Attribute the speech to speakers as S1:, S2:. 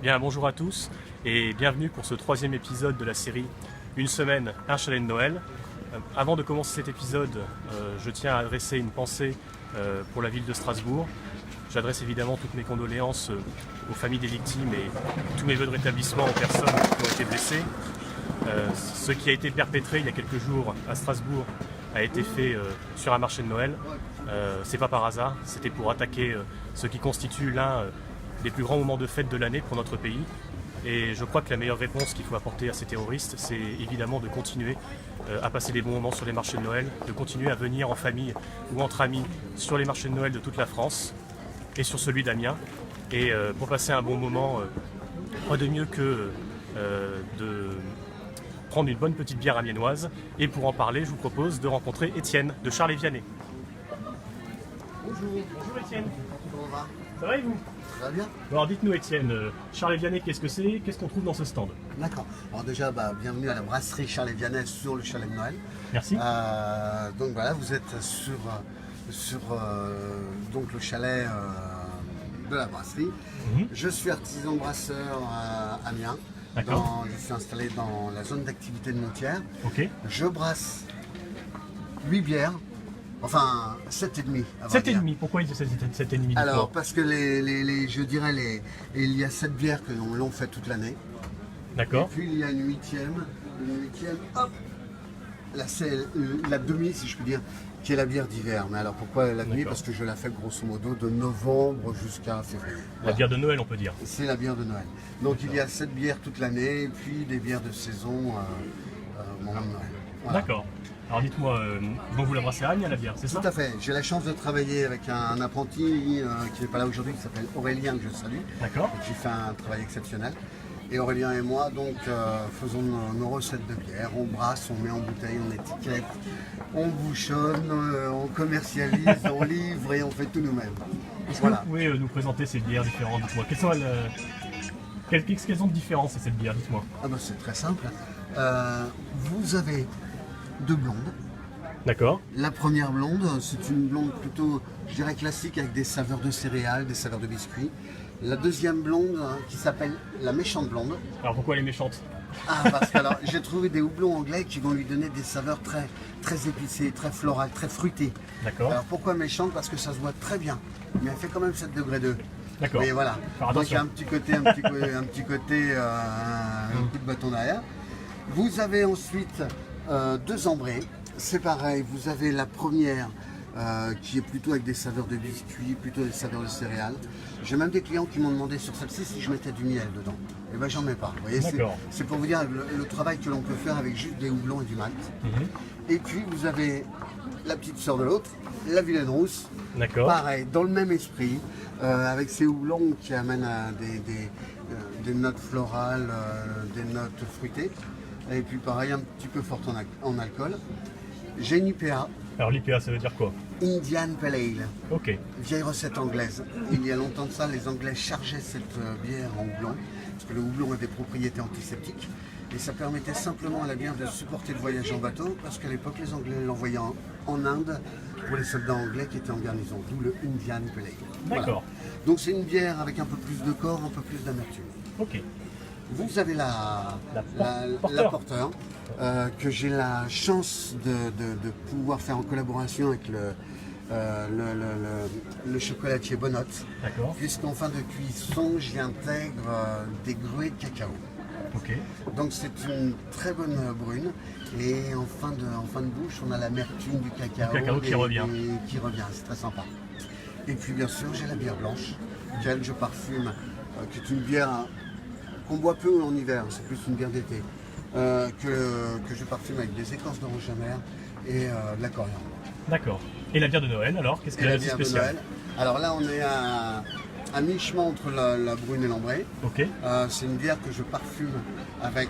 S1: Bien, bonjour à tous et bienvenue pour ce troisième épisode de la série Une semaine, un chalet de Noël. Avant de commencer cet épisode, je tiens à adresser une pensée pour la ville de Strasbourg. J'adresse évidemment toutes mes condoléances aux familles des victimes et tous mes vœux de rétablissement aux personnes qui ont été blessées. Ce qui a été perpétré il y a quelques jours à Strasbourg a été fait sur un marché de Noël. C'est pas par hasard, c'était pour attaquer ce qui constitue l'un des plus grands moments de fête de l'année pour notre pays. Et je crois que la meilleure réponse qu'il faut apporter à ces terroristes, c'est évidemment de continuer à passer des bons moments sur les marchés de Noël, de continuer à venir en famille ou entre amis sur les marchés de Noël de toute la France et sur celui d'Amiens. Et pour passer un bon moment, quoi de mieux que de prendre une bonne petite bière amiénoise. Et pour en parler, je vous propose de rencontrer Étienne de Charles et Vianney. Bonjour. Bonjour Étienne.
S2: Comment on va?
S1: Ça va et vous?
S2: Ça va bien?
S1: Alors dites-nous Étienne, Charles et Vianney, qu'est-ce que c'est? Qu'est-ce qu'on trouve dans ce stand?
S2: D'accord. Alors déjà, bienvenue à la brasserie Charles et Vianney sur le chalet de Noël.
S1: Merci.
S2: Donc voilà, vous êtes sur donc le chalet de la brasserie. Je suis artisan brasseur à Amiens.
S1: D'accord.
S2: Je suis installé dans la zone d'activité de Montière.
S1: Ok.
S2: Je brasse 8 bières. Enfin, 7,5.
S1: 7,5, pourquoi 7,5?
S2: Alors, parce que je dirais, il y a 7 bières que l'on fait toute l'année.
S1: D'accord.
S2: Et puis il y a une huitième, hop, là c'est la demi, si je puis dire, qui est la bière d'hiver. Mais alors pourquoi la demi? Parce que je la fais grosso modo de novembre jusqu'à février.
S1: La
S2: Voilà.
S1: bière de Noël, on peut dire.
S2: C'est la bière de Noël. Donc il y a 7 bières toute l'année, et puis des bières de saison au moment de Noël. Voilà.
S1: D'accord. Alors dites-moi, donc vous la brassez à Amiens la bière, c'est ça?
S2: Tout à fait. J'ai la chance de travailler avec un apprenti qui n'est pas là aujourd'hui, qui s'appelle Aurélien, que je salue,
S1: D'accord.
S2: et qui fait un travail exceptionnel. Et Aurélien et moi, donc, faisons nos recettes de bière. On brasse, on met en bouteille, on étiquette, on bouchonne, on commercialise, on livre et on fait tout nous-mêmes.
S1: Est-ce que
S2: Voilà.
S1: vous pouvez nous présenter ces bières différentes? Dites-moi, quelles sont de différence cette bière? Dites-moi.
S2: Ah ben, c'est très simple. Vous avez deux blondes.
S1: D'accord.
S2: La première blonde, c'est une blonde plutôt, je dirais, classique avec des saveurs de céréales, des saveurs de biscuits. La deuxième blonde, qui s'appelle la méchante blonde.
S1: Alors pourquoi elle est méchante?
S2: Parce que alors, j'ai trouvé des houblons anglais qui vont lui donner des saveurs très, très épicées, très florales, très fruitées.
S1: D'accord.
S2: Alors pourquoi méchante? Parce que ça se voit très bien, mais elle fait quand même 7 degrés 2.
S1: D'accord.
S2: Et voilà.
S1: Alors,
S2: Donc il y a
S1: attention.
S2: un petit côté, un coup de bâton derrière. Vous avez ensuite deux ambrées. C'est pareil, vous avez la première qui est plutôt avec des saveurs de biscuits, plutôt des saveurs de céréales. J'ai même des clients qui m'ont demandé sur celle-ci si je mettais du miel dedans. Et ben j'en mets pas. Vous voyez,
S1: D'accord.
S2: c'est pour vous dire le travail que l'on peut faire avec juste des houblons et du malt. Et puis vous avez la petite sœur de l'autre, la vilaine rousse.
S1: D'accord.
S2: Pareil, dans le même esprit, avec ces houblons qui amènent à des notes florales, des notes fruitées. Et puis pareil, un petit peu forte en alcool. J'ai une IPA,
S1: Alors l'IPA, ça veut dire quoi?
S2: Indian Pale Ale,
S1: Ok.
S2: vieille recette anglaise. Il y a longtemps de ça, les Anglais chargeaient cette bière en houblon, parce que le houblon a des propriétés antiseptiques. Et ça permettait simplement à la bière de supporter le voyage en bateau, parce qu'à l'époque, les Anglais l'envoyaient en Inde pour les soldats anglais qui étaient en garnison, d'où le Indian Pale Ale. Voilà.
S1: D'accord.
S2: Donc c'est une bière avec un peu plus de corps, un peu plus d'amertume.
S1: Ok.
S2: Vous avez la
S1: porteur.
S2: porteur, que j'ai la chance de pouvoir faire en collaboration avec le chocolatier Bonotte,
S1: D'accord.
S2: puisqu'en fin de cuisson, j'y intègre des grues de cacao.
S1: Ok.
S2: Donc c'est une très bonne brune, et en fin de bouche, on a l'amertume du cacao,
S1: Le cacao qui revient.
S2: qui revient, c'est très sympa. Et puis bien sûr, j'ai la bière blanche, qu'elle je parfume, qui est une bière qu'on boit peu en hiver, c'est plus une bière d'été, que je parfume avec des écorces d'orange amère et de la coriandre.
S1: D'accord. Et la bière de Noël alors? Qu'est-ce
S2: Et
S1: qu'elle a
S2: la
S1: de
S2: bière de
S1: spécial?
S2: Noël. Alors là, on est à mi-chemin entre la brune et l'ambrée.
S1: Ok.
S2: C'est une bière que je parfume avec